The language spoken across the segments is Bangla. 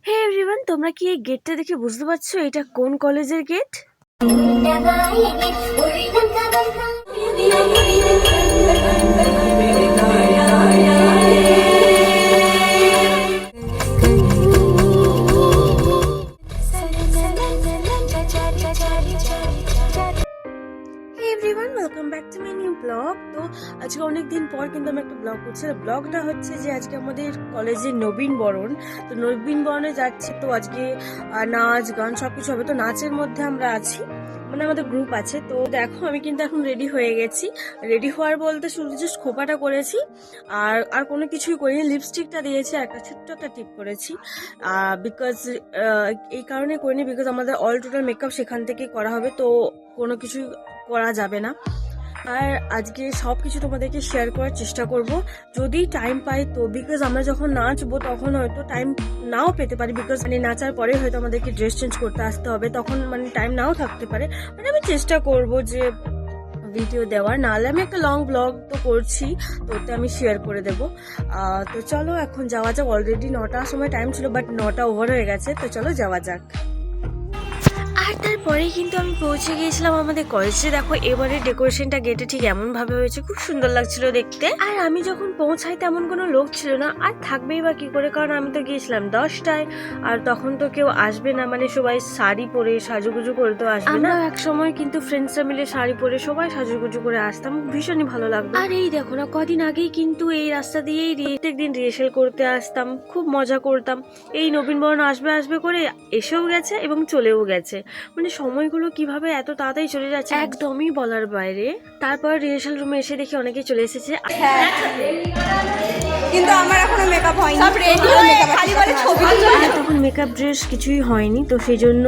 হে এভরিওয়ান, তোমরা কি এই গেটটা দেখে বুঝতে পারছো এটা কোন কলেজের gate? Everyone, welcome back to my new blog. তো আজকে অনেক দিন পর কিন্তু আমি একটা ব্লগ করছি। ব্লগটা হচ্ছে যে আজকে আমাদের কলেজের নবীন বরণ। তো নবীন বরণে যাচ্ছে, তো আজকে নাচ গান সবকিছু হবে। তো নাচের মধ্যে আমরা আছি, মানে আমাদের গ্রুপ আছে। তো দেখো আমি কিন্তু এখন রেডি হয়ে গেছি। রেডি হওয়ার বলতে শুধু জাস্ট খোপাটা করেছি, আর কোনো কিছুই করিনি। লিপস্টিকটা দিয়েছি, একটা ছোট্ট একটা টিপ করেছি। বিকজ এই কারণে করিনি, বিকজ আমাদের অল টোটাল মেকআপ সেখান থেকে করা হবে, তো কোনো কিছুই করা যাবে না। আর আজকে সব কিছু তোমাদেরকে শেয়ার করার চেষ্টা করব যদি টাইম পাই তো, বিকজ আমরা যখন নাচবো তখন হয়তো টাইম নাও পেতে পারি, বিকজ মানে নাচার পরে হয়তো আমাদেরকে ড্রেস চেঞ্জ করতে আসতে হবে, তখন মানে টাইম নাও থাকতে পারে। মানে আমি চেষ্টা করব যে ভিডিও দেওয়ার, নাহলে আমি একটা লং ব্লগ তো করছি, তো ওতে আমি শেয়ার করে দেবো। তো চলো এখন যাওয়া যাক। অলরেডি 9টার সময় টাইম ছিল, বাট 9টা ওভার হয়ে গেছে। তো চলো যাওয়া যাক। আর তারপরেই কিন্তু আমি পৌঁছে গিয়েছিলাম আমাদের কলেজে। দেখো এবারে ডেকোরেশনটা গেটে ঠিক এমন ভাবে হয়েছে, খুব সুন্দর লাগছিল দেখতে। আর আমি যখন পৌঁছাই তেমন কোনো লোক ছিল না, আর থাকবেই বা কি করে, কারণ আমি তো গিয়েছিলাম 10টায়, আর তখন তো কেউ আসবে না, মানে সবাই শাড়ি পরে সাজুগুজু করে তো আসবে না। এক সময় কিন্তু ফ্রেন্ডসরা মিলে শাড়ি পরে সবাই সাজুগুজু করে আসতাম, ভীষণই ভালো লাগতো। আর এই দেখো না, কদিন আগেই কিন্তু এই রাস্তা দিয়েই প্রত্যেকদিন রিহার্সাল করতে আসতাম, খুব মজা করতাম। এই নবীন বরণ আসবে আসবে করে এসেও গেছে এবং চলেও গেছে, মানে সময়গুলো কিভাবে এত তাড়াতাড়ি চলে যাচ্ছে একদমই বলার বাইরে। তারপর রিহার্সাল রুমে এসে দেখি অনেকেই চলে এসেছে, কিন্তু আমার এখনো মেকআপ হয়নি, সব রেডি হয়ে খালি বলে ছবি তুলতে। তখন মেকআপ ড্রেস কিছুই হয়নি, তো সেই জন্য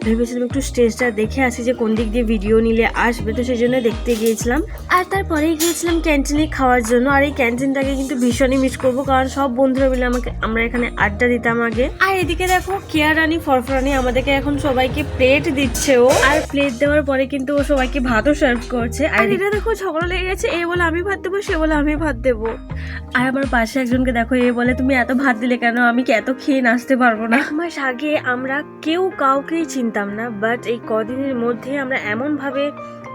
ভেবেছিলাম একটু স্টেজটা দেখে আসি যে কোন দিক দিয়ে ভিডিও নিলে আসবে, তো সেই জন্য দেখতে গিয়েছিলাম। আর তারপরেই গিয়েছিলাম ক্যান্টিনে খাওয়ার জন্য। আর এই ক্যান্টিনটাকে কিন্তু ভীষণই মিস করবো, কারণ সব বন্ধুরা মিলে আমরা এখানে আড্ডা দিতাম আগে। আর এদিকে দেখো কেয়া রানী ফরফরানি আমাদেরকে এখন সবাইকে প্লেট দিচ্ছে ও, আর প্লেট দেওয়ার পরে কিন্তু ও সবাইকে ভাতও সার্ভ করছে। আর এটা দেখো ঝগড়া লেগে গেছে, এ বলে আমি ভাত দেবো, সে বলে আমি ভাত দেবো। আর আমার পাশে একজনকে দেখো, এ বলে তুমি এত ভাত দিলে কেন, আমি কি এত খেয়ে নাচতে পারবো না। 1 মাস আগে আমরা কেউ কাউকেই চিনতাম না, বাট এই কদিনের মধ্যে আমরা এমন ভাবে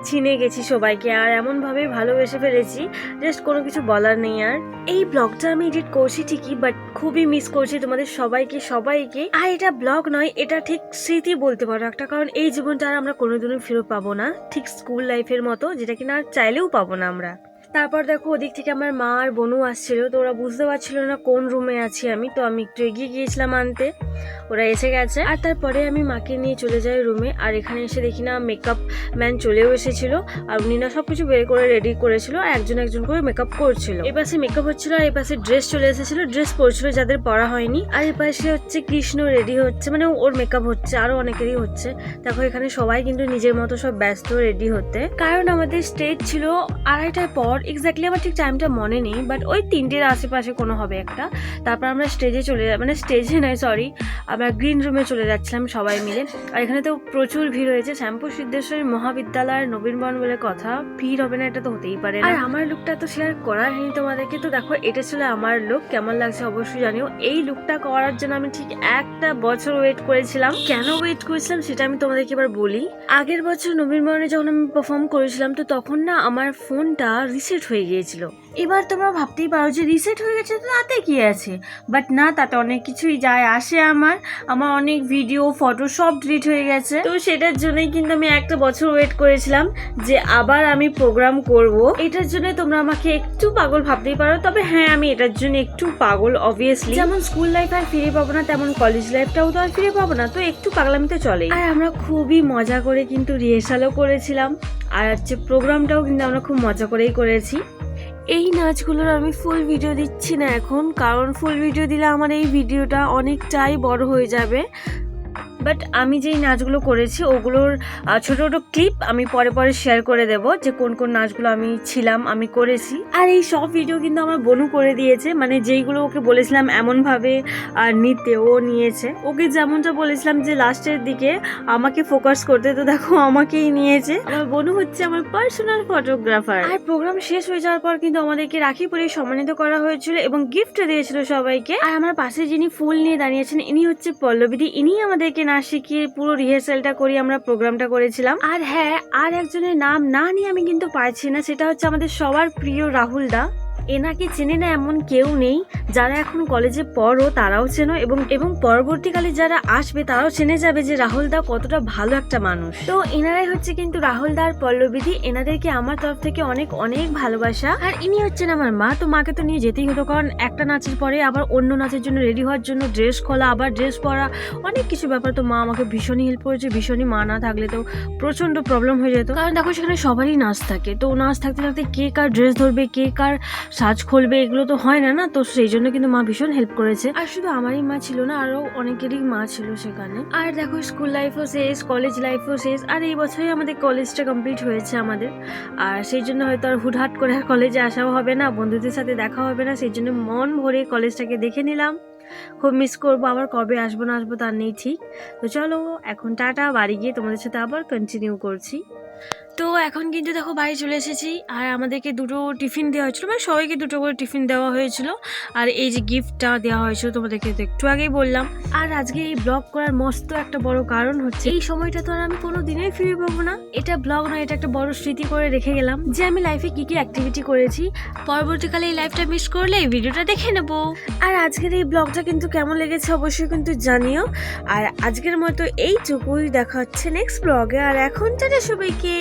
চিনে গেছি সবাইকে, আর এমন ভাবে ভালোবেসে ফেলেছি, জাস্ট কোনো কিছু বলার নেই। আর এই ব্লগটা আমি এডিট করছি ঠিকই, বাট খুবই মিস করছি তোমাদের সবাইকে। আর এটা ব্লগ নয়, এটা ঠিক স্মৃতি বলতে পারো একটা, কারণ এই জীবনটা আর আমরা কোনোদিনও ফেরত পাবো না, ঠিক স্কুল লাইফের মতো, যেটা কিনা আর চাইলেও পাবো না আমরা। তারপর দেখো ওদিক থেকে আমার মা আর বোনও আসছিল, তো ওরা বুঝতে পারছিল না কোন রুমে আছি আমি, তো আমি একটু এগিয়ে গিয়েছিলাম আনতে, ওরা এসে গেছে। আর তারপরে আমি মাকে নিয়ে চলে যাই রুমে। আর এখানে এসে দেখি না মেকআপ ম্যান চলেও এসেছিল, আর উনি না সবকিছু বের করে রেডি করেছিল, আর একজন একজন করে মেকআপ করছিল। এই পাশে মেকআপ হচ্ছিল, আর এই পাশে ড্রেস চলে এসেছিল, ড্রেস পরছিল যাদের পরা হয়নি। আর এই পাশে হচ্ছে কৃষ্ণ রেডি হচ্ছে, মানে ওর মেকআপ হচ্ছে, আরো অনেকেরই হচ্ছে। দেখো এখানে সবাই কিন্তু নিজের মতো সব ব্যস্ত রেডি হতে, কারণ আমাদের স্টেজ ছিল 2:30টার পর। এক্স্যাক্টলি আমার ঠিক টাইমটা মনে নেই, বাট ওই 3টের আশেপাশে কোনো হবে একটা। তারপর আমরা স্টেজে চলে মানে স্টেজে নয় সরি, আমরা গ্রিন রুমে চলে যাচ্ছিলাম সবাই মিলে। আর এখানে তো প্রচুর ভিড় হয়েছে, শ্যামপুর সিদ্ধেশ্বরী মহাবিদ্যালয়ের নবীন বরণ বলে কথা, ভিড় হবে না এটা তো হতেই পারে না। আর আমার লুকটা তো শেয়ার করা হয়নি তোমাদেরকে, তো দেখো এটা ছিল আমার লুক, কেমন লাগছে অবশ্যই জানিও। এই লুকটা করার জন্য আমি ঠিক 1 বছর ওয়েট করেছিলাম। কেন ওয়েট করেছিলাম সেটা আমি তোমাদেরকে এবার বলি। আগের বছর নবীন বরণে যখন আমি পারফর্ম করেছিলাম, তো তখন না আমার ফোনটা রিসেট হয়ে গিয়েছিল। এবার তোমরা ভাবতেই পারো যে রিসেট হয়ে গেছে তো তাতে কি আছে, বাট না, তাতে অনেক কিছুই যায় আসে। আমার অনেক ভিডিও ফটো সব ডিলিট হয়ে গেছে, তো সেটার জন্যই কিন্তু আমি 1 বছর ওয়েট করেছিলাম যে আবার আমি প্রোগ্রাম করব। এটার জন্য তোমরা আমাকে একটু পাগল ভাবতেই পারো, তবে হ্যাঁ আমি এটার জন্য একটু পাগল অবভিয়াসলি। যেমন স্কুল লাইফ আর ফিরে পাবো না, তেমন কলেজ লাইফটাও তো আর ফিরে পাবো না, তো একটু পাগলামিতে চলে। আর আমরা খুবই মজা করে কিন্তু রিহার্সালও করেছিলাম, আর হচ্ছে প্রোগ্রামটাও কিন্তু আমরা খুব মজা করেই করেছি। এই নাচগুলোর আমি ফুল ভিডিও দিচ্ছি না এখন, কারণ ফুল ভিডিও দিলে আমার এই ভিডিওটা অনেকটাই বড় হয়ে যাবে। বাট আমি যেই নাচগুলো করেছি ওগুলোর ছোট ছোট ক্লিপ আমি পরে পরে শেয়ার করে দেব যে কোন কোন নাচগুলো আমি ছিলাম, আমি করেছি। আর এই সব ভিডিও কিন্তু আমার বোনু করে দিয়েছে, মানে যেইগুলো ওকে বলেছিলাম এমনভাবে নিতে ও নিয়েছে। ওকে যেমনটা বলেছিলাম যে লাস্টের দিকে আমাকে ফোকাস করতে, তো দেখো আমাকেই নিয়েছে। আমার বোনু হচ্ছে আমার পার্সোনাল ফটোগ্রাফার। আর প্রোগ্রাম শেষ হয়ে যাওয়ার পর কিন্তু আমাদেরকে রাখি পরিয়ে সম্মানিত করা হয়েছিল এবং গিফট দিয়েছিল সবাইকে। আর আমার পাশে যিনি ফুল নিয়ে দাঁড়িয়েছেন ইনি হচ্ছে পল্লবীদি, ইনি আমাদেরকে নাচ শিখিয়ে পুরো রিহার্সালটা করি আমরা প্রোগ্রামটা করেছিলাম। আর হ্যাঁ, আর একজনের নাম না নিয়ে আমি কিন্তু পারছি না, সেটা হচ্ছে আমাদের সবার প্রিয় রাহুল দা। এনাকে চেনে না এমন কেউ নেই, যারা এখন কলেজে পড়ো তারাও চেনো এবং পরবর্তীকালে যারা আসবে তারাও চেনে যাবে যে রাহুল দা কতটা ভালো একটা মানুষ। তো এনারাই হচ্ছে কিন্তু রাহুল দা আর পল্লবীদি, এনাদেরকে আমার তরফ থেকে অনেক অনেক ভালোবাসা। আর ইনি হচ্ছেন আমার মা, তো মাকে তো নিয়ে যেতেই হতো, কারণ একটা নাচের পরে আবার অন্য নাচের জন্য রেডি হওয়ার জন্য ড্রেস খোলা, আবার ড্রেস পরা, অনেক কিছু ব্যাপার। তো মা আমাকে ভীষণই হেল্প করেছে, ভীষণই। মা না থাকলে তো প্রচন্ড প্রবলেম হয়ে যেত, কারণ দেখো সেখানে সবারই নাচ থাকে, তো নাচ থাকতে থাকতে কে কার ড্রেস ধরবে, কে কার সাজ খুলবে, এগুলো তো হয় না, তো সেই জন্য কিন্তু মা ভীষণ হেল্প করেছে। আর শুধু আমারই মা ছিল না, আরো অনেকেরই মা ছিল সেখানে। আর দেখো স্কুল লাইফও শেষ, কলেজ লাইফও শেষ, আর এই বছরই আমাদের কলেজটা কমপ্লিট হয়েছে আমাদের। আর সেই জন্য হয়তো আর হুটহাট করে আর কলেজে আসাও হবে না, বন্ধুদের সাথে দেখা হবে না, সেই জন্য মন ভরে কলেজটাকে দেখে নিলাম। খুব মিস করবো, আবার কবে আসবো না আসবো তার নেই ঠিক। তো চলো এখন টাটা, বাড়ি গিয়ে তোমাদের সাথে আবার কন্টিনিউ করছি। তো এখন কিন্তু দেখো বাড়ি চলে এসেছি, আর আমাদেরকে দুটো টিফিন দেওয়া হয়েছিল, মানে সবাইকে দুটো করে টিফিন দেওয়া হয়েছিল। আর এই যে গিফটটা দেওয়া হয়েছিল তোমাদেরকে তো একটু আগেই বললাম। আর আজকে এই ব্লগ করার মস্ত একটা বড় কারণ হচ্ছে এই সময়টা তো আর আমি কোনো দিনই ফিরে পাবো না। এটা ব্লগ নয়, এটা একটা বড় স্মৃতি করে রেখে গেলাম যে আমি লাইফে কি কি অ্যাক্টিভিটি করেছি। পরবর্তীকালে এই লাইফটা মিস করলে এই ভিডিওটা দেখে নেবো। আর আজকের এই ব্লগটা কিন্তু কেমন লেগেছে অবশ্যই কিন্তু জানিও। আর আজকের মতো এইটুকুই, দেখা হচ্ছে নেক্সট ব্লগে। আর এখন টাটা সবাইকে।